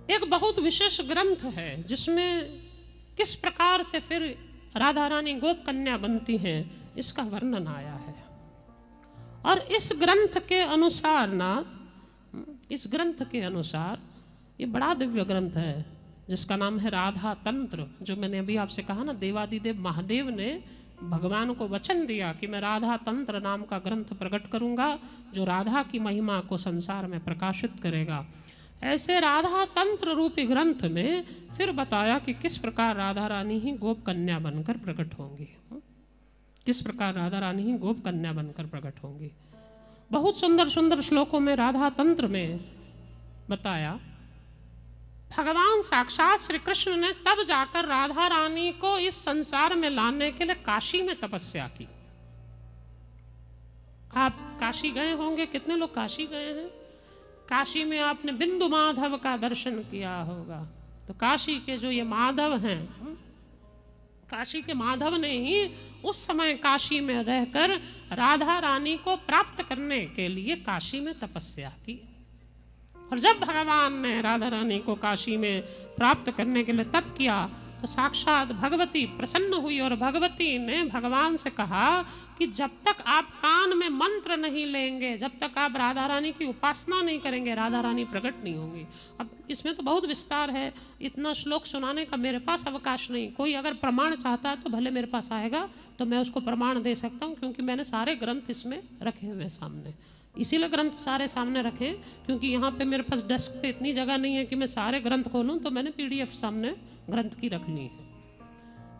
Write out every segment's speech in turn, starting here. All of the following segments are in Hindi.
एक बहुत विशेष ग्रंथ है जिसमें किस प्रकार से फिर राधा रानी गोप कन्या बनती हैं इसका वर्णन आया है। और इस ग्रंथ के अनुसार ये बड़ा दिव्य ग्रंथ है जिसका नाम है राधा तंत्र। जो मैंने अभी आपसे कहा ना, देवादिदेव महादेव ने भगवान को वचन दिया कि मैं राधा तंत्र नाम का ग्रंथ प्रकट करूंगा जो राधा की महिमा को संसार में प्रकाशित करेगा। ऐसे राधा तंत्र रूपी ग्रंथ में फिर बताया कि किस प्रकार राधा रानी ही गोप कन्या बनकर प्रकट होंगी, किस प्रकार राधा रानी ही गोप कन्या बनकर प्रकट होंगी। बहुत सुंदर सुंदर श्लोकों में राधा तंत्र में बताया। भगवान साक्षात श्री कृष्ण ने तब जाकर राधा रानी को इस संसार में लाने के लिए काशी में तपस्या की। आप काशी गए होंगे, कितने लोग काशी गए हैं? काशी में आपने बिंदु माधव का दर्शन किया होगा। तो काशी के जो ये माधव हैं, काशी के माधव ने ही उस समय काशी में रहकर राधा रानी को प्राप्त करने के लिए काशी में तपस्या की। और जब भगवान ने राधा रानी को काशी में प्राप्त करने के लिए तप किया तो साक्षात भगवती प्रसन्न हुई और भगवती ने भगवान से कहा कि जब तक आप कान में मंत्र नहीं लेंगे, जब तक आप राधा रानी की उपासना नहीं करेंगे, राधा रानी प्रकट नहीं होंगी। अब इसमें तो बहुत विस्तार है, इतना श्लोक सुनाने का मेरे पास अवकाश नहीं। कोई अगर प्रमाण चाहता है तो भले मेरे पास आएगा तो मैं उसको प्रमाण दे सकता हूँ, क्योंकि मैंने सारे ग्रंथ इसमें रखे हुए सामने। इसीलिए ग्रंथ सारे सामने रखे, क्योंकि यहाँ पे मेरे पास डेस्क पे इतनी जगह नहीं है कि मैं सारे ग्रंथ खोलूँ, तो मैंने पीडीएफ सामने ग्रंथ की रख ली है।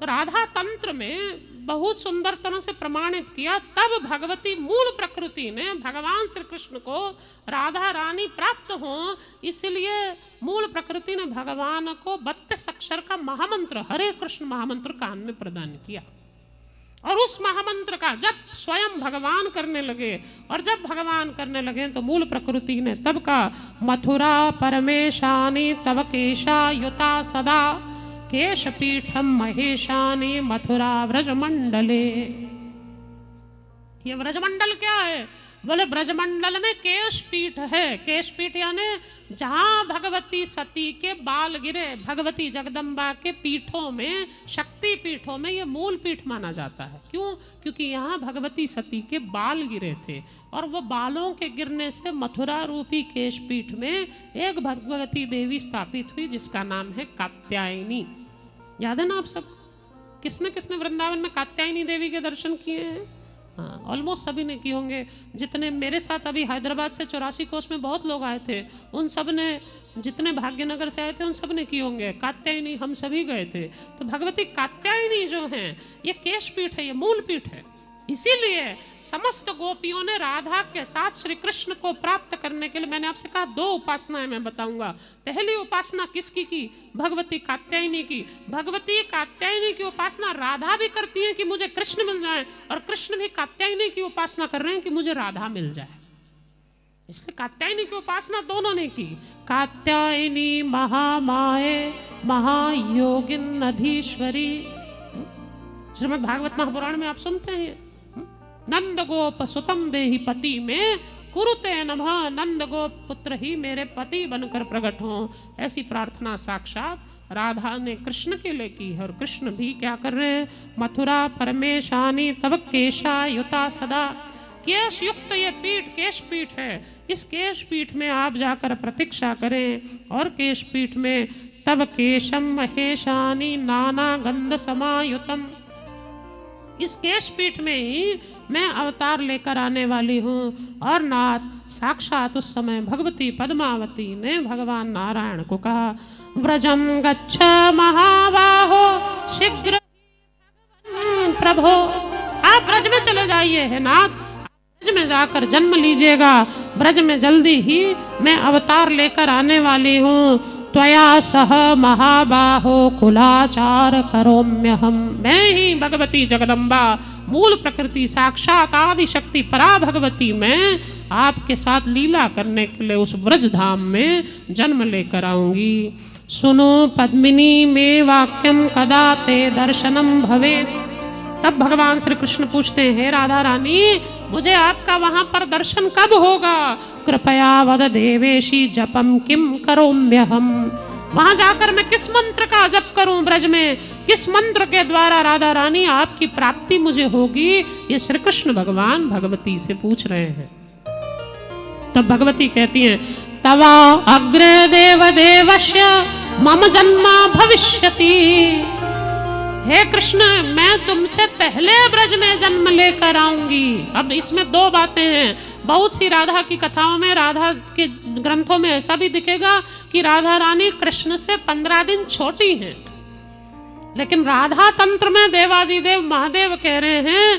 तो राधा तंत्र में बहुत सुंदर तरह से प्रमाणित किया। तब भगवती मूल प्रकृति ने भगवान श्री कृष्ण को राधा रानी प्राप्त हो, इसलिए मूल प्रकृति ने भगवान को 32 अक्षर का महामंत्र हरे कृष्ण महामंत्र कान में प्रदान किया। और उस महामंत्र का जब स्वयं भगवान करने लगे, और जब भगवान करने लगे तो मूल प्रकृति ने तब का मथुरा परमेशानी तव केशा युता सदा केश पीठम महेशानी मथुरा व्रजमंडले। ये व्रजमंडल क्या है? बोले ब्रजमंडल में केश पीठ है। केश पीठ यानी जहाँ भगवती सती के बाल गिरे, भगवती जगदम्बा के पीठों में, शक्ति पीठों में ये मूल पीठ माना जाता है। क्यों? क्योंकि यहाँ भगवती सती के बाल गिरे थे और वो बालों के गिरने से मथुरा रूपी केश पीठ में एक भगवती देवी स्थापित हुई जिसका नाम है कात्यायनी। याद है ना आप सब? किसने किसने वृंदावन में कात्यायनी देवी के दर्शन किए हैं? हाँ, ऑलमोस्ट सभी ने किए होंगे। जितने मेरे साथ अभी हैदराबाद से 84 कोस में बहुत लोग आए थे, उन सब ने, जितने भाग्यनगर से आए थे उन सब ने किए होंगे। कात्यायनी हम सभी गए थे। तो भगवती कात्यायनी जो हैं ये केश पीठ है, ये मूल पीठ है। इसीलिए समस्त गोपियों ने राधा के साथ श्री कृष्ण को प्राप्त करने के लिए, मैंने आपसे कहा 2 उपासनाएं मैं बताऊंगा। पहली उपासना किसकी की? भगवती कात्यायनी की। भगवती कात्यायनी की उपासना राधा भी करती है कि मुझे कृष्ण मिल जाए, और कृष्ण भी कात्यायनी की उपासना कर रहे हैं कि मुझे राधा मिल जाए। इसलिए कात्यायनी की उपासना दोनों ने की। कात्यायनी महामाये महायोगिन अधीश्वरी, श्रीमद् भागवत महापुराण में आप सुनते हैं, नंद गोप सुतम देहि पति में कुरुते नमः, नंद गोप पुत्र ही मेरे पति बनकर प्रकट हो। ऐसी प्रार्थना साक्षात राधा ने कृष्ण के लिए की है। और कृष्ण भी क्या कर रहे हैं? मथुरा परमेशानी तव केशा युता सदा। केश युक्त ये पीठ केश पीठ है। इस केश पीठ में आप जाकर प्रतीक्षा करें। और केश पीठ में तव केशम महेशानी नाना गंध समायुतम, इस केश पीठ में ही मैं अवतार लेकर आने वाली हूँ। और नाथ साक्षात उस समय भगवती पद्मावती ने भगवान नारायण को कहा, व्रजम गच्छ महाबाहो शीघ्र प्रभो, आप ब्रज में चले जाइए है नाथ, ब्रज में जाकर जन्म लीजिएगा। ब्रज में जल्दी ही मैं अवतार लेकर आने वाली हूँ। त्वया सह महाबाहो कुलाचार करोम्यहम, मैं ही भगवती जगदम्बा मूल प्रकृति साक्षात आदि शक्ति परा भगवती मैं आपके साथ लीला करने के लिए उस व्रज धाम में जन्म लेकर आऊंगी। सुनो पद्मिनी में वाक्यम कदा ते दर्शनम भवेत्। तब भगवान श्री कृष्ण पूछते हैं, राधा रानी मुझे आपका वहां पर दर्शन कब होगा? कृपया वद देवेशी जपम किम करोम्यहम, वहां जाकर मैं किस मंत्र का जप करूं ब्रज में, किस मंत्र के द्वारा राधा रानी आपकी प्राप्ति मुझे होगी, ये श्री कृष्ण भगवान भगवती से पूछ रहे हैं। तब भगवती कहती हैं, तवा अग्रे देव देवस्य मम जन्म भविष्यति। हे कृष्ण, मैं तुमसे पहले ब्रज में जन्म लेकर आऊंगी। अब इसमें दो बातें हैं। बहुत सी राधा की कथाओं में, राधा के ग्रंथों में ऐसा भी दिखेगा कि राधा रानी कृष्ण से 15 दिन छोटी हैं, लेकिन राधा तंत्र में देवादिदेव महादेव कह रहे हैं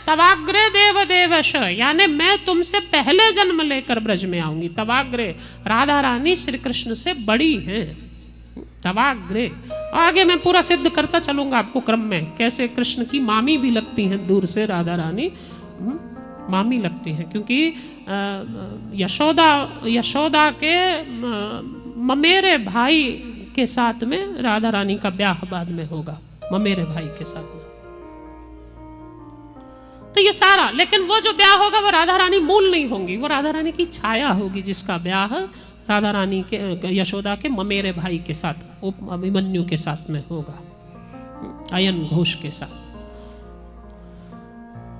तवाग्रे देव देवश, यानी मैं तुमसे पहले जन्म लेकर ब्रज में आऊंगी। तवाग्रे, राधा रानी श्री कृष्ण से बड़ी हैं। तवाग्रे, आगे मैं पूरा सिद्ध करता चलूंगा आपको क्रम में, कैसे कृष्ण की मामी भी लगती हैं दूर से राधा रानी, मामी लगती हैं, क्योंकि यशोदा के ममेरे भाई के साथ में राधा रानी का ब्याह बाद में होगा, ममेरे भाई के साथ में। तो ये सारा, लेकिन वो जो ब्याह होगा वो राधा रानी मूल नहीं होंगी, वो राधा रानी की छाया होगी, जिसका ब्याह राधा रानी के यशोदा के ममेरे भाई के साथ, अभिमन्यु के साथ में होगा, अयन घोष के साथ।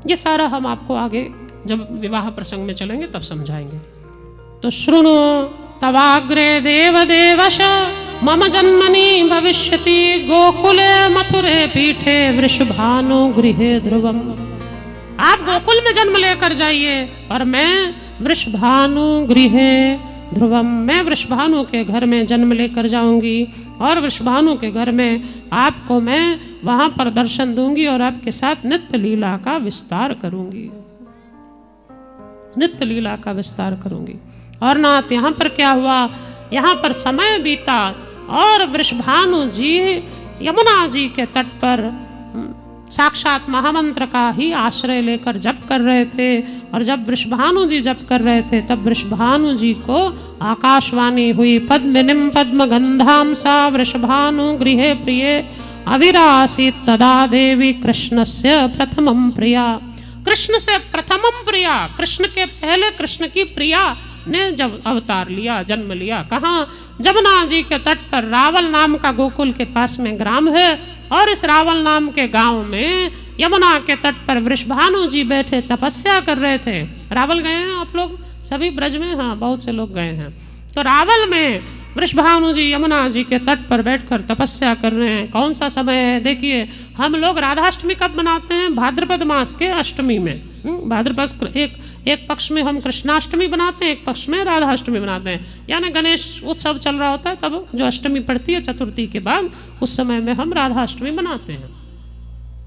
ये सारा हम आपको आगे जब विवाह प्रसंग में चलेंगे तब समझाएंगे। तो श्रुणु तवाग्रे देव देवश मम जन्मनि भविष्यति, गोकुले मथुरे पीठे वृषभानु गृहे ध्रुवम। आप गोकुल में जन्म लेकर जाइए और मैं वृषभानु गृहे ध्रुवम, मैं वृषभानु के घर में जन्म लेकर जाऊंगी और वृषभानु के घर में आपको मैं वहां पर दर्शन दूंगी और आपके साथ नित्य लीला का विस्तार करूंगी, नित्य लीला का विस्तार करूंगी। और नाथ, यहाँ पर क्या हुआ, यहाँ पर समय बीता और वृषभानु जी यमुना जी के तट पर साक्षात महामंत्र का ही आश्रय लेकर जप कर रहे थे। और जब वृषभानु जी जप कर रहे थे तब वृषभानु जी को आकाशवाणी हुई, पद्मिनीं पद्मगंधां सा वृषभानु गृहे प्रिये अविरासीत् तदा देवी कृष्णस्य प्रथमं प्रिया। कृष्ण से प्रथमं प्रिया, कृष्ण के पहले कृष्ण की प्रिया ने जब अवतार लिया, जन्म लिया। कहाँ? जमुना जी के तट पर रावल नाम का गोकुल के पास में ग्राम है, और इस रावल नाम के गांव में यमुना के तट पर वृषभानु जी बैठे तपस्या कर रहे थे। रावल गए हैं आप लोग सभी ब्रज में? हाँ, बहुत से लोग गए हैं। तो रावल में वृषभानु जी यमुना जी के तट पर बैठकर तपस्या कर रहे हैं। कौन सा समय है? देखिए, हम लोग राधाष्टमी कब मनाते हैं? भाद्रपद मास के अष्टमी में। भाद्रपद एक पक्ष में हम कृष्णाष्टमी बनाते हैं, एक पक्ष में राधाष्टमी बनाते हैं। यानी गणेश उत्सव चल रहा होता है तब जो अष्टमी पड़ती है चतुर्थी के बाद, उस समय में हम राधाष्टमी बनाते हैं।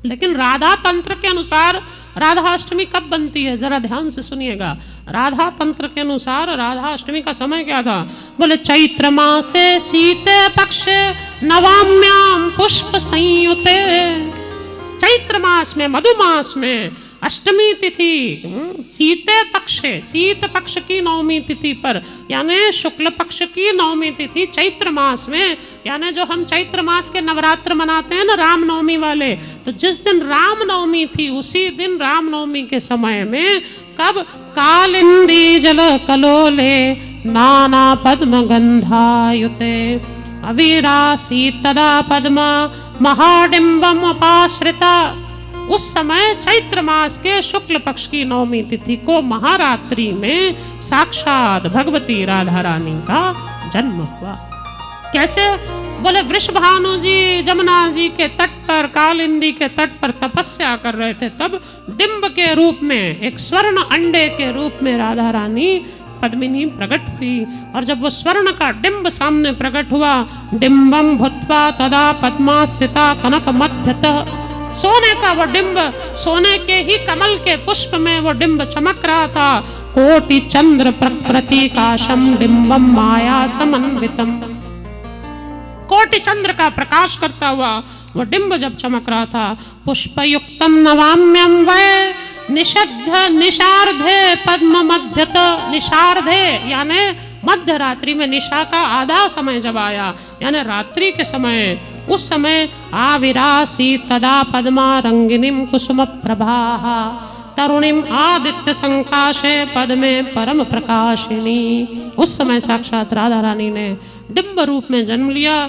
लेकिन राधा तंत्र के अनुसार राधाष्टमी कब बनती है? जरा ध्यान से सुनिएगा। राधा तंत्र के अनुसार राधाष्टमी का समय क्या था? बोले चैत्र मासे शीते पक्षे नवाम्याम पुष्प संयुते। चैत्र मास में, मधुमास में अष्टमी तिथि, शीते पक्षे, शीत पक्ष की नवमी तिथि पर, यानी शुक्ल पक्ष की नवमी तिथि चैत्र मास में, यानी जो हम चैत्र मास के नवरात्र मनाते हैं ना रामनवमी वाले, तो जिस दिन रामनवमी थी उसी दिन रामनवमी के समय में कब? कालिंदी जल कलोले नाना पद्म गंधायुते अविरासी तदा पद्म महाडिंबम उपाश्रिता। उस समय चैत्र मास के शुक्ल पक्ष की नवमी तिथि को महारात्रि में साक्षात भगवती राधा रानी का जन्म हुआ। कैसे? बोले वृषभानु जी जमुना जी के तट पर, कालिंदी के तट पर तपस्या कर रहे थे, तब डिंब के रूप में, एक स्वर्ण अंडे के रूप में राधा रानी पद्मिनी प्रकट हुई। और जब वो स्वर्ण का डिंब सामने प्रकट हुआ, डिंबम भूत्वा तदा पद्मा स्थिता कनक मध्यतः, सोने का वो डिंब, सोने के ही कमल के पुष्प में वो डिंब चमक रहा था। कोटि चंद्र प्रकृतिकाशम डिंबम माया समन्वितम, कोटि चंद्र का प्रकाश करता हुआ वो डिंब जब चमक रहा था। पुष्पयुक्तम नवाम्यम वै निषद्ध निशार्धे पद्म मध्यत। निशार्धे यानी मध्य रात्रि में, निशा का आधा समय जब आया, यानी रात्रि के समय, उस समय आविरासी तदा पद्मा रंगिनीम कुसुम प्रभा। तरुणिम आदित्य संकाशे पद में परम प्रकाशिनी। उस समय साक्षात राधा रानी ने डिंब रूप में जन्म लिया।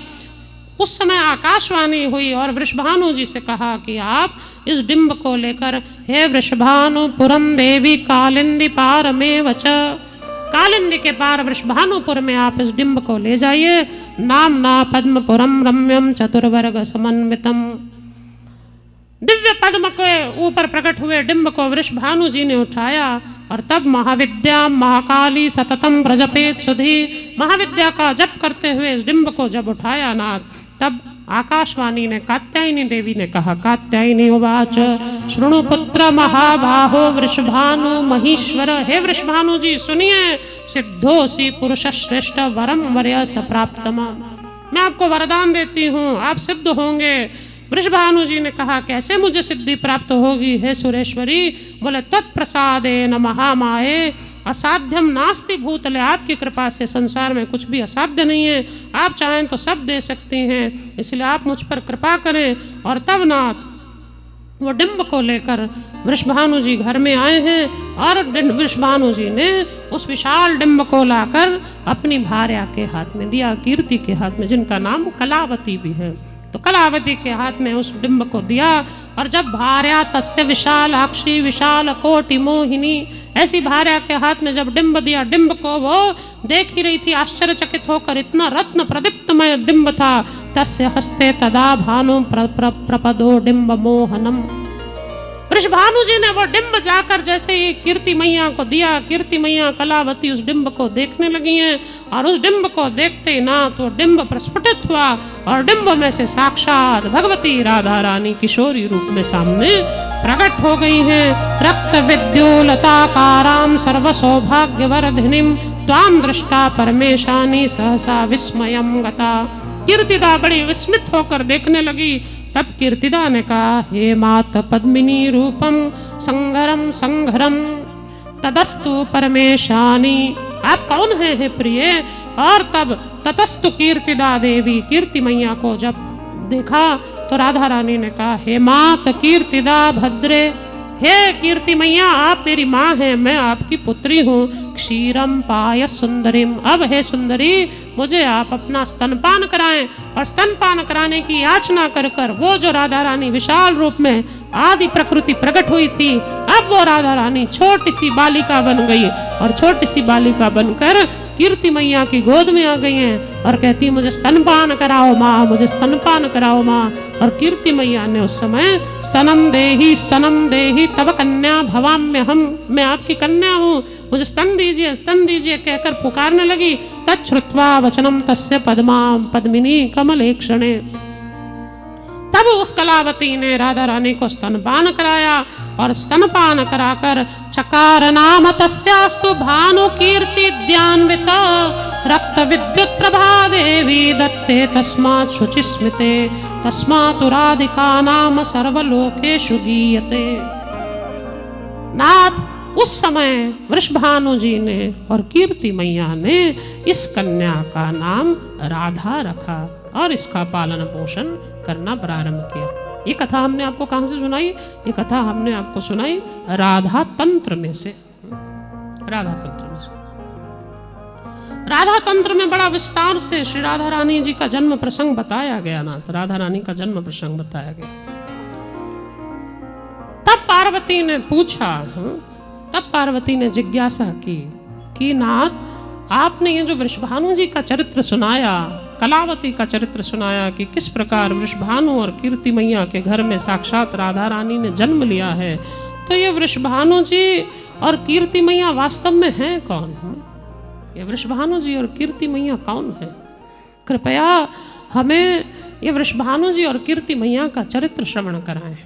उस समय आकाशवाणी हुई और वृषभानु जी से कहा कि आप इस डिंब को लेकर हे वृषभानु पुरम देवी कालिंदी पार में वच, कालिंदी के पार वृषभानुपुर में आप इस डिंब को ले जाइए। नामना पद्मपुरम रम्यम चतुर्वर्ग समन्वितम। दिव्य पद्म के ऊपर प्रकट हुए डिंब को वृषभानु जी ने उठाया और तब महाविद्या महाकाली सततम प्रजपेत सुधी, महाविद्या का जप करते हुए इस डिंब को जब उठाया नाथ, तब आकाशवाणी ने कात्यायनी देवी ने कहा, कात्यायनी उवाच शृणु पुत्र महाबाहो वृषभानु महीश्वर। हे वृषभानु जी सुनिए, सिद्धोसी पुरुष श्रेष्ठ वरम वर्यस प्राप्तम। मैं आपको वरदान देती हूँ, आप सिद्ध होंगे। वृषभानु जी ने कहा, कैसे मुझे सिद्धि प्राप्त होगी हे सुरेश्वरी? बोले, तत्प्रसादेन महामाये असाध्यम नास्ति भूतले। आपकी कृपा से संसार में कुछ भी असाध्य नहीं है, आप चाहें तो सब दे सकती हैं, इसलिए आप मुझ पर कृपा करें। और तब नाथ वो डिंब को लेकर वृषभानु जी घर में आए हैं और वृषभानु जी ने उस विशाल डिंब को लाकर अपनी भार्या के हाथ में दिया, कीर्ति के हाथ में, जिनका नाम कलावती भी है। तो कलावती के हाथ में उस डिंब को दिया और जब भार्या तस्य विशालाक्षी विशाल कोटि मोहिनी, ऐसी भार्या के हाथ में जब डिंब दिया, डिंब को वो देख ही रही थी आश्चर्यचकित होकर, इतना रत्न प्रदीप्तमय डिंब था। तस्य हस्ते तदा भानु प्रपदो डिंब मोहनम। वृषभानु जी ने वो डिंब जाकर जैसे ही कीर्ति मैया को दिया, कीर्ति मैया कलावती उस डिंब को देखने लगी हैं और उस डिंब को देखते ही ना तो डिंब प्रस्फुटित हुआ और डिंब में से साक्षात भगवती राधा रानी किशोरी रूप में सामने प्रकट हो गई हैं। रक्त विद्योलताकारां सर्व सौभाग्यवर्धिनीं त्वां दृष्टा परमेशानी सहसा विस्मयं गता। कीर्तिदा बड़ी विस्मित होकर देखने लगी। तब कीर्तिदा ने कहा, हे मात पद्मिनी रूपम संघरम संघरम तदस्तु परमेशानी। आप कौन हैं हे प्रिय? और तब ततस्तु कीर्तिदा देवी, कीर्ति मैया को जब देखा तो राधा रानी ने कहा, हे मात कीर्तिदा भद्रे, हे कीर्ति मैया आप मेरी माँ हैं, मैं आपकी पुत्री हूँ। क्षीरम पाय सुंदरीम, अब हे सुंदरी मुझे आप अपना स्तनपान कराएं। और स्तनपान कराने की याचना कर कर वो जो राधा रानी विशाल रूप में आदि प्रकृति प्रकट हुई थी, अब वो राधा रानी छोटी सी बालिका बन गई और छोटी सी बालिका बनकर कीर्ति मैया की गोद में आ गई हैं और कहती, मुझे स्तनपान कराओ माँ, मुझे स्तनपान कराओ माँ। और कीर्ति मैया ने उस समय स्तनम देही तब कन्या भवाम्य हम, मैं आपकी कन्या हूँ, मुझे स्तन दीजिए कहकर पुकारने लगी। तच्छ्रुत्वा वचनम तस्य पद्मां पद्मिनी कमलेक्षणे। तब उस कलावती ने राधा रानी को स्तनपान कराया और स्तनपान कराकर चकार नाम तस्यास्तु भानु कीर्ति ध्यान्वित रक्त विद्युत प्रभा देवी दत्ते तस्मात् शुचिस्मिते तस्मात् राधिका नाम सर्वलोकेषु गीयते। नाथ, उस समय वृषभानु जी ने और कीर्ति मैया ने इस कन्या का नाम राधा रखा और इसका पालन पोषण करना प्रारंभ किया। ये कथा हमने आपको कहां से सुनाई? ये कथा हमने आपको सुनाई राधा तंत्र में से। राधा तंत्र में से, राधा तंत्र में बड़ा विस्तार से श्री राधा रानी जी का जन्म प्रसंग बताया गया। नाथ, राधा रानी का जन्म प्रसंग बताया गया। तब पार्वती ने पूछा, तब पार्वती ने जिज्ञासा की कि नाथ, आपने ये जो वृषभानु जी का चरित्र सुनाया, कलावती का चरित्र सुनाया कि किस प्रकार वृषभानु और कीर्ति मैया के घर में साक्षात राधा रानी ने जन्म लिया है, तो ये वृषभानु जी और कीर्ति मैया वास्तव में हैं कौन? ये वृषभानु जी और कीर्ति मैया कौन है? कृपया हमें ये वृषभानु जी और कीर्ति मैया का चरित्र श्रवण कराएं।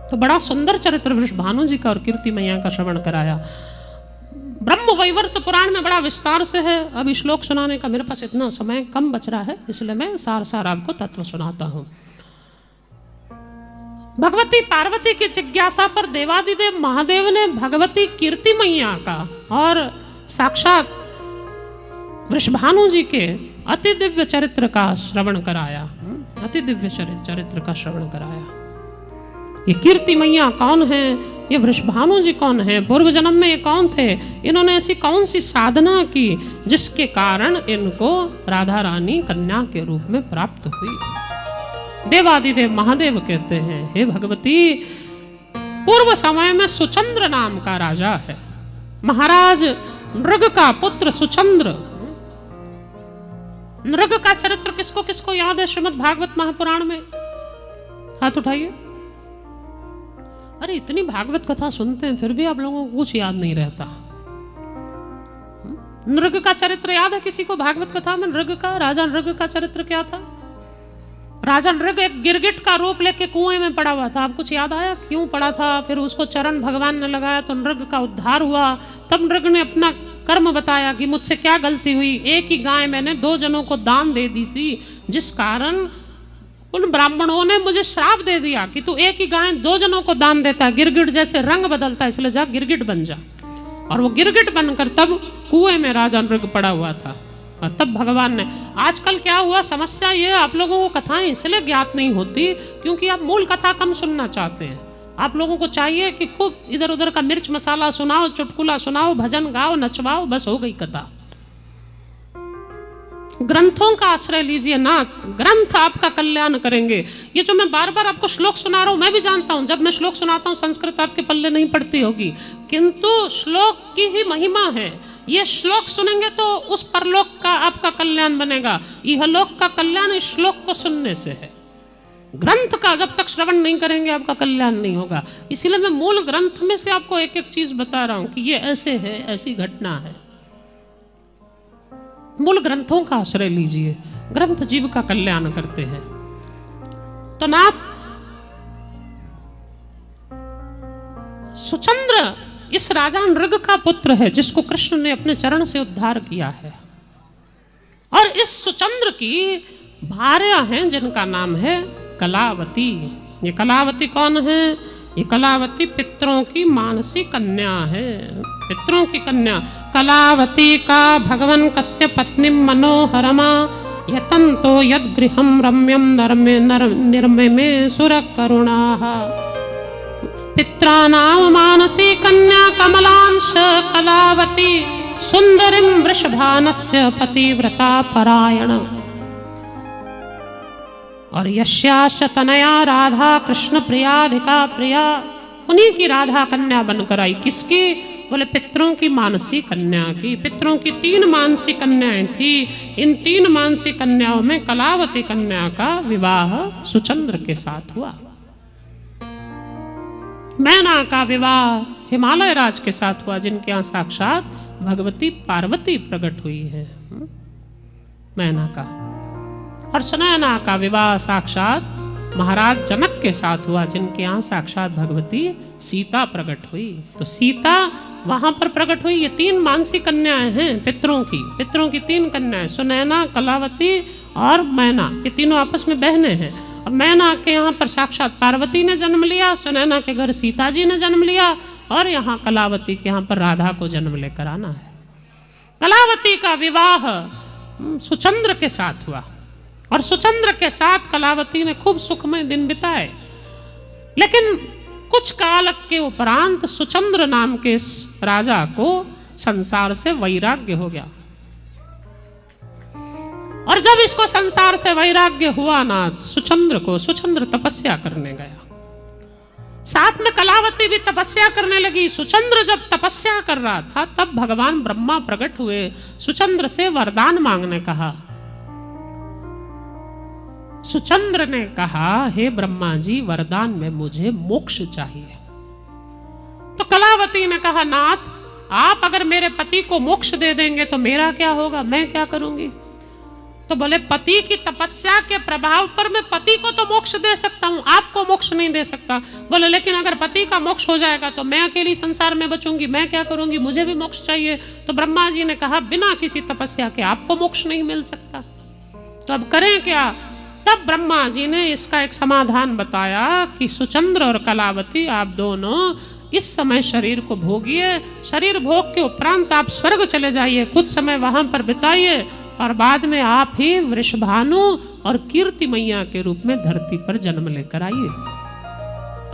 तो बड़ा सुंदर चरित्र वृषभानु जी का और कीर्ति मैया का श्रवण कराया। ब्रह्म वैवर्त पुराण में बड़ा विस्तार से है। अभी श्लोक सुनाने का मेरे पास इतना समय कम बच रहा है, इसलिए मैं सार आपको तत्व सुनाता हूं। भगवती पार्वती की जिज्ञासा पर देवादिदेव महादेव ने भगवती कीर्ति मैया का और साक्षात वृषभानु जी के अति दिव्य चरित्र का श्रवण कराया। अति दिव्य चरित्र का श्रवण कराया। ये कीर्ति मैया कौन है ये वृषभानु जी कौन है, पूर्व जन्म में ये कौन थे, इन्होंने ऐसी कौन सी साधना की जिसके कारण इनको राधा रानी कन्या के रूप में प्राप्त हुई। देवादिदेव महादेव कहते हैं, हे भगवती, पूर्व समय में सुचंद्र नाम का राजा है, महाराज नृग का पुत्र सुचंद्र। नृग का चरित्र किसको किसको याद है श्रीमद् भागवत महापुराण में? हाथ उठाइए। अरे इतनी भागवत कथा सुनते हैं फिर भी आप लोगों को कुछ याद नहीं रहता। नृग का चरित्र याद है किसी को? भागवत कथा में नृग का, राजा नृग का चरित्र क्या था? राजा नृग एक गिरगिट का रूप लेके कुएं में पड़ा हुआ था। आप कुछ याद आया क्यों पड़ा था? फिर उसको चरण भगवान ने लगाया तो नृग का उद्धार हुआ। तब नृग ने अपना कर्म बताया कि मुझसे क्या गलती हुई, एक ही गाय मैंने 2 जनों को दान दे दी थी, जिस कारण उन ब्राह्मणों ने मुझे श्राप दे दिया कि तू एक ही गाय 2 जनों को दान देता, गिरगिट जैसे रंग बदलता, इसलिए जा गिरगिट बन जा। और वो गिरगिट बनकर तब कुएं में राजा नृग पड़ा हुआ था। और तब भगवान ने, आजकल क्या हुआ समस्या ये, आप लोगों को कथाएं इसलिए ज्ञात नहीं होती क्योंकि आप मूल कथा कम सुनना चाहते हैं। आप लोगों को चाहिए कि खूब इधर उधर का मिर्च मसाला सुनाओ, चुटकुला सुनाओ, भजन गाओ, नचवाओ, बस हो गई कथा। ग्रंथों का आश्रय लीजिए ना, ग्रंथ आपका कल्याण करेंगे। ये जो मैं बार बार आपको श्लोक सुना रहा हूं, मैं भी जानता हूं जब मैं श्लोक सुनाता हूं संस्कृत आपके पल्ले नहीं पड़ती होगी, किंतु श्लोक की ही महिमा है। ये श्लोक सुनेंगे तो उस परलोक का आपका कल्याण बनेगा, इहलोक का कल्याण इस श्लोक को सुनने से है। ग्रंथ का जब तक श्रवण नहीं करेंगे आपका कल्याण नहीं होगा। इसीलिए मैं मूल ग्रंथ में से आपको एक एक चीज बता रहा हूं कि ये ऐसे है, ऐसी घटना है। मूल ग्रंथों का आश्रय लीजिए, ग्रंथ जीव का कल्याण करते हैं। तो नाथ सुचंद्र इस राजा नृग का पुत्र है जिसको कृष्ण ने अपने चरण से उद्धार किया है। और इस सुचंद्र की भार्या हैं जिनका नाम है कलावती। ये कलावती कौन है? ये कलावती पितरों की मानसी कन्या है, पितरों की कन्या। कलावती का भगवन कस्य पत्नी मनोहरमा यतंतो यद गृहम रम्यम नरमे निर्मे में सुर करुणाः। पित्राणाम मानसी कन्या कमलांश कलावती सुंदरीं वृषभानस्य पतिव्रता परायण। और यस्याश्च तनया राधा कृष्ण प्रियाधिका प्रिया, उन्हीं की राधा कन्या बनकर आई। किसकी? बोले पितरों की मानसी कन्या की। पितरों की 3 मानसी कन्याएं थी। इन 3 मानसी कन्याओं में कलावती कन्या का विवाह सुचंद्र के साथ हुआ। मैना का विवाह हिमालय राज के साथ हुआ जिनके यहाँ साक्षात भगवती पार्वती प्रकट हुई है, मैना का। और सुनैना का विवाह साक्षात महाराज जनक के साथ हुआ जिनके यहाँ साक्षात भगवती सीता प्रकट हुई। तो सीता वहां पर प्रकट हुई। ये 3 मानसी कन्याएं हैं पितरों की 3 कन्याएं, सुनैना, कलावती और मैना। ये तीनों आपस में बहनें हैं। अब मैना के यहाँ पर साक्षात पार्वती ने जन्म लिया, सुनैना के घर सीता जी ने जन्म लिया, और यहाँ कलावती के यहाँ पर राधा को जन्म लेकर आना है। कलावती का विवाह सुचंद्र के साथ हुआ और सुचंद्र के साथ कलावती ने खूब सुखमय दिन बिताए। लेकिन कुछ काल के उपरांत सुचंद्र नाम के इस राजा को संसार से वैराग्य हो गया। और जब इसको संसार से वैराग्य हुआ ना सुचंद्र तपस्या करने गया। साथ में कलावती भी तपस्या करने लगी। सुचंद्र जब तपस्या कर रहा था तब भगवान ब्रह्मा प्रकट हुए, सुचंद्र से वरदान मांगने कहा। सुचंद्र ने कहा, हे ब्रह्मा जी, वरदान में मुझे मोक्ष चाहिए। तो कलावती ने कहा, नाथ आप अगर मेरे पति को मोक्ष दे देंगे तो मेरा क्या होगा, मैं क्या करूंगी? तो बोले, पति की तपस्या के प्रभाव पर मैं पति को तो मोक्ष दे सकता हूं, आपको मोक्ष नहीं दे सकता। बोले, लेकिन अगर पति का मोक्ष हो जाएगा तो मैं अकेली संसार में बचूंगी, मैं क्या करूंगी, मुझे भी मोक्ष चाहिए। तो ब्रह्मा जी ने कहा, बिना किसी तपस्या के आपको मोक्ष नहीं मिल सकता, तो अब करें क्या? तब ब्रह्मा जी ने इसका एक समाधान बताया कि सुचंद्र और कलावती आप दोनों इस समय शरीर को भोगिए, शरीर भोग के उपरांत आप स्वर्ग चले जाइए, कुछ समय वहां पर बिताइए, और बाद में आप ही वृषभानु और कीर्ति मैया के रूप में धरती पर जन्म लेकर आइए।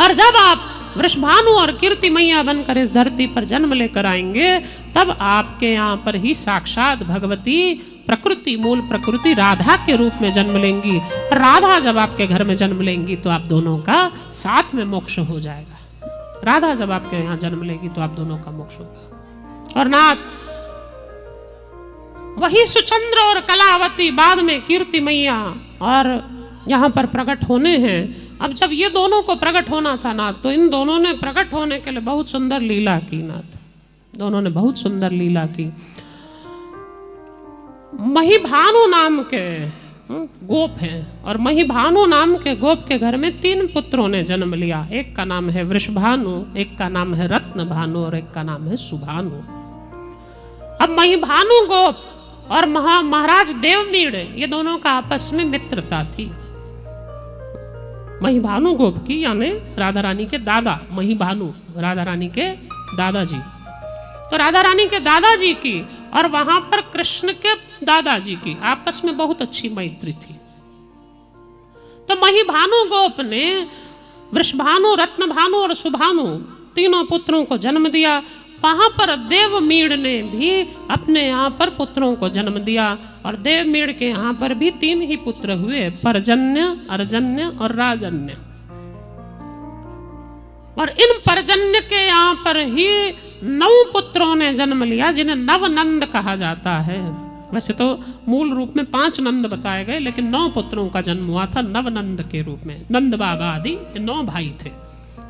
और जब आप वृषभानु और कीर्ति मैया बनकर इस धरती पर जन्म लेकर आएंगे, तब आपके यहाँ पर ही साक्षात भगवती प्रकृति, मूल प्रकृति राधा के रूप में जन्म लेंगी। राधा जब आपके घर में जन्म लेंगी तो आप दोनों का साथ में मोक्ष हो जाएगा। राधा जब आपके यहाँ जन्म लेगी तो आप दोनों का मोक्ष होगा। और नाथ वही सुचंद्र और कलावती बाद में कीर्ति मैया और यहाँ पर प्रकट होने हैं। अब जब ये दोनों को प्रकट होना था नाथ, तो इन दोनों ने प्रकट होने के लिए बहुत सुंदर लीला की नाथ। दोनों ने बहुत सुंदर लीला की। महिभानु नाम के गोप हैं, और महिभानु नाम के गोप के घर में 3 पुत्रों ने जन्म लिया। एक का नाम है वृषभानु, एक का नाम है रत्नभानु और एक का नाम है सुभानु। अब महिभानु गोप और महाराज देवमीड़, ये दोनों का आपस में मित्रता थी। महिभानु गोप की यानी राधा रानी के दादा, महिभानु राधा रानी के दादाजी, तो राधा रानी के दादाजी की और वहां पर कृष्ण के दादाजी की आपस में बहुत अच्छी मैत्री थी। तो महिभानु गोप ने वृषभानु, रत्नभानु और सुभानु तीनों पुत्रों को जन्म दिया। वहां पर देवमीड़ ने भी अपने यहाँ पर पुत्रों को जन्म दिया, और देवमीड़ के यहाँ पर भी 3 ही पुत्र हुए, पर्जन्य, अर्जन्य और राजन्य। और इन पर्जन्य के यहाँ पर ही 9 पुत्रों ने जन्म लिया, जिन्हें नवनंद कहा जाता है। वैसे तो मूल रूप में 5 नंद बताए गए, लेकिन 9 पुत्रों का जन्म हुआ था नवनंद के रूप में। नंद बाबा आदि 9 भाई थे।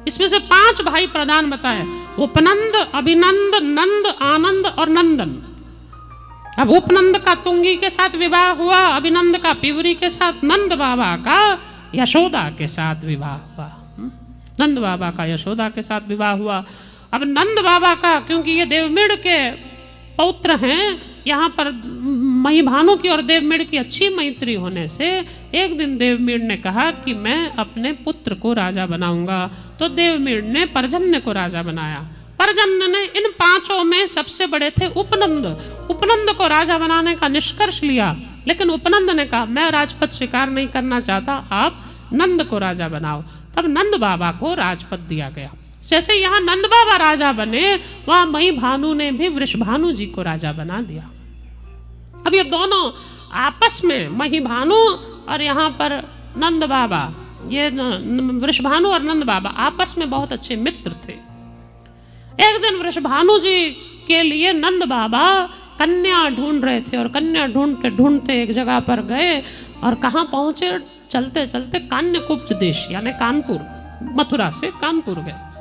इसमें से 5 भाई प्रधान बताए, उपनंद, अभिनंद, नंद, आनंद और नंदन। अब उपनंद का तुंगी के साथ विवाह हुआ, अभिनंद का पिवरी के साथ, नंद बाबा का यशोदा के साथ विवाह हुआ। नंद बाबा का यशोदा के साथ विवाह हुआ। अब नंद बाबा का, क्योंकि ये देवमीड़ के पौत्र हैं, यहाँ पर महिभानु की और देवमीड़ की अच्छी मैत्री होने से एक दिन देवमीड़ ने कहा कि मैं अपने पुत्र को राजा बनाऊंगा। तो देवमीड़ ने पर्जन्य को राजा बनाया। पर्जन्य ने इन 5 में सबसे बड़े थे उपनंद। उपनंद को राजा बनाने का निष्कर्ष लिया, लेकिन उपनंद ने कहा मैं राजपद स्वीकार नहीं करना चाहता, आप नंद को राजा बनाओ। तब नंद बाबा को राजपद दिया गया। जैसे यहाँ नंद बाबा राजा बने, वहां महिभानु ने भी वृषभानु जी को राजा बना दिया। अब ये दोनों आपस में, महिभानु और यहाँ पर नंद बाबा, ये वृषभानु और नंद बाबा आपस में बहुत अच्छे मित्र थे। एक दिन वृषभानु जी के लिए नंद बाबा कन्या ढूंढ रहे थे, और कन्या ढूंढते ढूंढते एक जगह पर गए, और कहाँ पहुंचे, चलते चलते कान्यकुब्ज देश यानी कानपुर, मथुरा से कानपुर गए।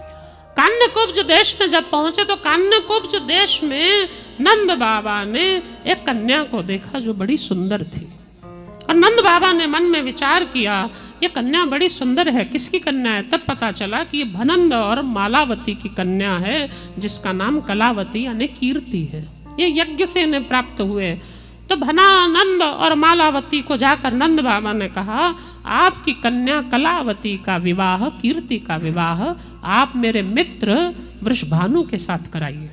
कान्यकुब्ज देश में जब पहुंचे तो कान्यकुब्ज देश में नंद बाबा ने एक कन्या को देखा जो बड़ी सुंदर थी। और नंद बाबा ने मन में विचार किया, ये कन्या बड़ी सुंदर है, किसकी कन्या है? तब पता चला कि ये भनंद और मालावती की कन्या है, जिसका नाम कलावती यानी कीर्ति है। ये यज्ञ से इन्हें प्राप्त हुए। तो भनानंद और मालावती को जाकर नंद बाबा ने कहा, आपकी कन्या कलावती का विवाह, कीर्ति का विवाह आप मेरे मित्र वृषभानु के साथ कराइए।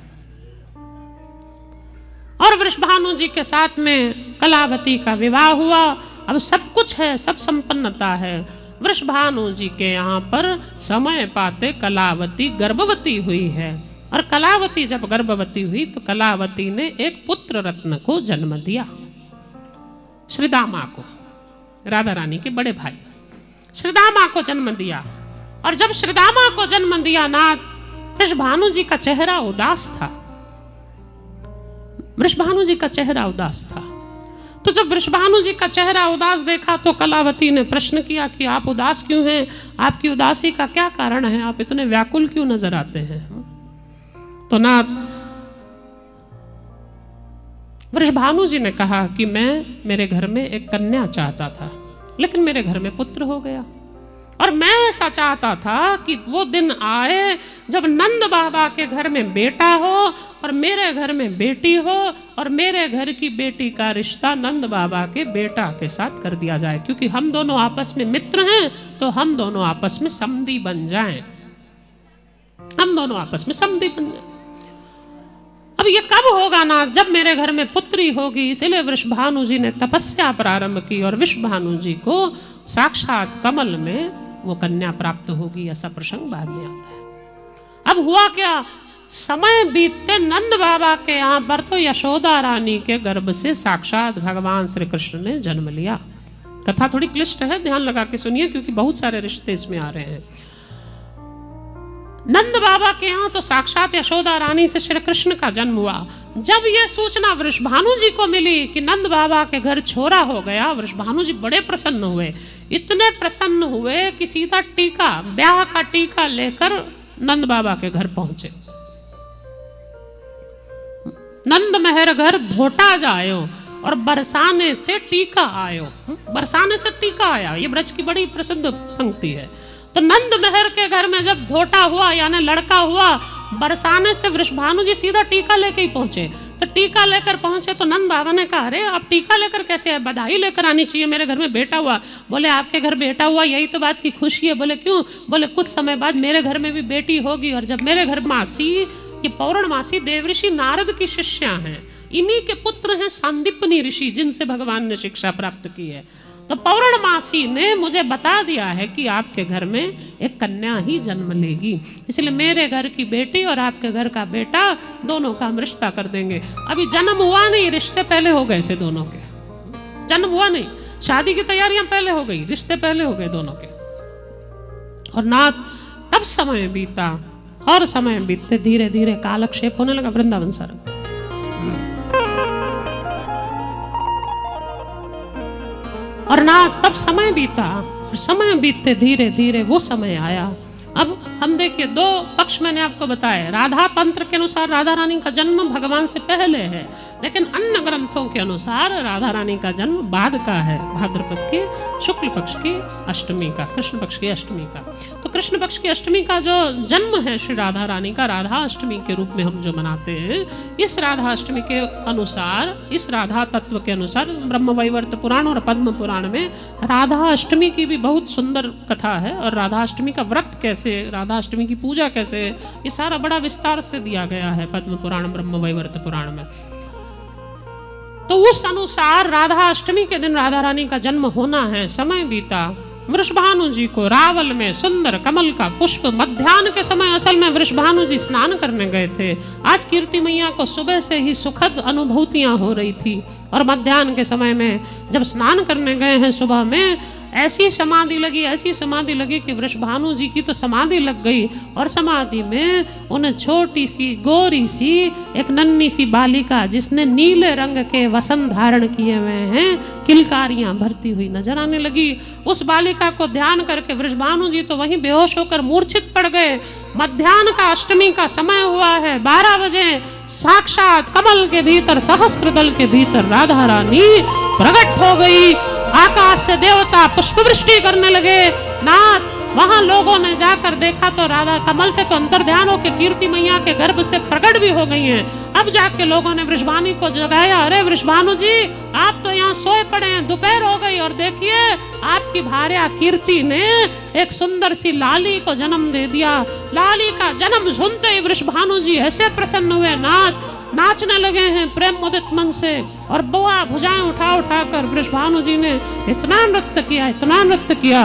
और वृषभानु जी के साथ में कलावती का विवाह हुआ। अब सब कुछ है, सब संपन्नता है। वृषभानु जी के यहाँ पर समय पाते कलावती गर्भवती हुई है, और कलावती जब गर्भवती हुई तो कलावती ने एक पुत्र रत्न को जन्म दिया, श्रीदामा को, राधा रानी के बड़े भाई श्रीदामा को जन्म दिया। और जब श्रीदामा को जन्म दिया नाथ, वृषभानु जी का चेहरा उदास था। वृषभानु जी का चेहरा उदास था। तो जब वृषभानु जी का चेहरा उदास देखा तो कलावती ने प्रश्न किया कि आप उदास क्यों हैं? आपकी उदासी का क्या कारण है? आप इतने व्याकुल क्यों नजर आते हैं? तो नाथ वृषभानु जी ने कहा कि मैं मेरे घर में एक कन्या चाहता था, लेकिन मेरे घर में पुत्र हो गया, और मैं ऐसा चाहता था कि वो दिन आए जब नंद बाबा के घर में बेटा हो और मेरे घर में बेटी हो, और मेरे घर की बेटी का रिश्ता नंद बाबा के बेटा के साथ कर दिया जाए, क्योंकि हम दोनों आपस में मित्र हैं, तो हम दोनों आपस में समधी बन जाएं। हम दोनों आपस में समधी बन जाएं। अब ये कब होगा ना? जब मेरे घर में पुत्री होगी। इसलिए वृषभानु जी ने तपस्या प्रारंभ की, और वृषभानु जी को साक्षात कमल में वो कन्या प्राप्त होगी। ऐसा प्रसंग बाद में आता है। अब हुआ क्या, समय बीतते नंद बाबा के यहाँ पर तो यशोदा रानी के गर्भ से साक्षात भगवान श्री कृष्ण ने जन्म लिया। कथा थोड़ी क्लिष्ट है, ध्यान लगा के सुनिए, क्योंकि बहुत सारे रिश्ते इसमें आ रहे हैं। नंद बाबा के यहाँ तो साक्षात यशोदा रानी से श्री कृष्ण का जन्म हुआ। जब यह सूचना वृषभानु जी को मिली कि नंद बाबा के घर छोरा हो गया, वृषभानु जी बड़े प्रसन्न हुए। इतने प्रसन्न हुए कि सीधा टीका, ब्याह का टीका लेकर नंद बाबा के घर पहुंचे। नंद मेहर घर धोटा जायो और बरसाने से टीका आयो। बरसाने से टीका आया, ये ब्रज की बड़ी प्रसिद्ध पंक्ति है। तो नंद मेहर के घर में जब धोटा हुआ यानी लड़का हुआ, बरसाने से वृषभानु जी सीधा टीका लेके ही पहुंचे। तो टीका लेकर पहुंचे तो नंद बाबा ने कहा, अरे आप टीका लेकर कैसे आए, बधाई लेकर आनी चाहिए, मेरे घर में बेटा हुआ। बोले आपके घर बेटा हुआ यही तो बात की खुशी है। बोले क्यों? बोले कुछ समय बाद मेरे घर में भी बेटी होगी, और जब मेरे घर मासी, ये पौर्णमासी देवऋषि नारद की शिष्या हैं, इन्हीं के पुत्र हैं सांदीपनी ऋषि, जिनसे भगवान ने शिक्षा प्राप्त की है। तो पौर्णमासी ने मुझे बता दिया है कि आपके घर में एक कन्या ही जन्म लेगी, इसलिए मेरे घर की बेटी और आपके घर का बेटा दोनों का हम रिश्ता कर देंगे। अभी जन्म हुआ नहीं, रिश्ते पहले हो गए थे दोनों के। जन्म हुआ नहीं, शादी की तैयारियां पहले हो गई, रिश्ते पहले हो गए दोनों के। और नाथ तब समय बीता, और समय बीतते धीरे धीरे कालक्षेप होने लगा वृंदावन सारा। और ना तब समय बीता, और समय बीतते धीरे धीरे वो समय आया। अब हम देखिए, दो पक्ष मैंने आपको बताया। राधा तंत्र के अनुसार राधा रानी का जन्म भगवान से पहले है, लेकिन अन्य ग्रंथों के अनुसार राधा रानी का जन्म बाद का है, भाद्रपद के शुक्ल पक्ष की अष्टमी का, कृष्ण पक्ष की अष्टमी का। तो कृष्ण पक्ष की अष्टमी का जो जन्म है श्री राधा रानी का, राधा अष्टमी के रूप में हम जो मनाते हैं, इस राधा अष्टमी के अनुसार, इस राधा तत्व के अनुसार ब्रह्मवैवर्त पुराण और पद्म पुराण में राधा अष्टमी की भी बहुत सुंदर कथा है। और राधा अष्टमी का व्रत कैसे, राधा अष्टमी की पूजा कैसे, ये सारा बड़ा विस्तार से दिया गया है पद्म पुराण ब्रह्मवैवर्त पुराण में। तो उस अनुसार राधा अष्टमी के दिन राधा रानी का जन्म होना है। समय बीता, वृषभानु जी को रावल में सुंदर कमल का पुष्प, मध्याह्न के समय असल में वृषभानु जी स्नान करने गए थे। आज कीर्ति मैया को सुबह से ही सुखद अनुभूतियां हो रही थी, और मध्याह्न के समय में जब स्नान करने गए हैं सुबह में, ऐसी समाधि लगी, ऐसी समाधि लगी कि वृषभानु जी की तो समाधि लग गई। और समाधि में उन्हें छोटी सी गोरी सी एक नन्ही सी बालिका, जिसने नीले रंग के वसन धारण किए हुए हैं, किलकारियां भरती हुई नजर आने लगी। उस बालिका को ध्यान करके वृषभानु जी तो वहीं बेहोश होकर मूर्छित पड़ गए। मध्याह्न का अष्टमी का समय हुआ है, 12 बजे साक्षात कमल के भीतर, सहस्त्र दल के भीतर राधा रानी प्रकट हो गई। आकाश से देवता पुष्प वृष्टि करने लगे। नाथ वहां लोगों ने जाकर देखा तो राधा कमल से तो अंतर ध्यान हो के कीर्ति मैया के गर्भ से प्रकट भी हो गई हैं। अब जाके लोगों ने वृषभानु को जगाया, अरे वृषभानु जी आप तो यहाँ सोए पड़े हैं, दोपहर हो गई, और देखिए आपकी भार्या कीर्ति ने एक सुंदर सी लाली को जन्म दे दिया। लाली का जन्म सुनते ही वृषभानु जी ऐसे प्रसन्न हुए, नाथ नाचने लगे हैं प्रेम मुदित मन से। और बुआ भुजाएं उठा उठा कर वृषभानु जी ने इतना नृत्य किया, इतना नृत्य किया।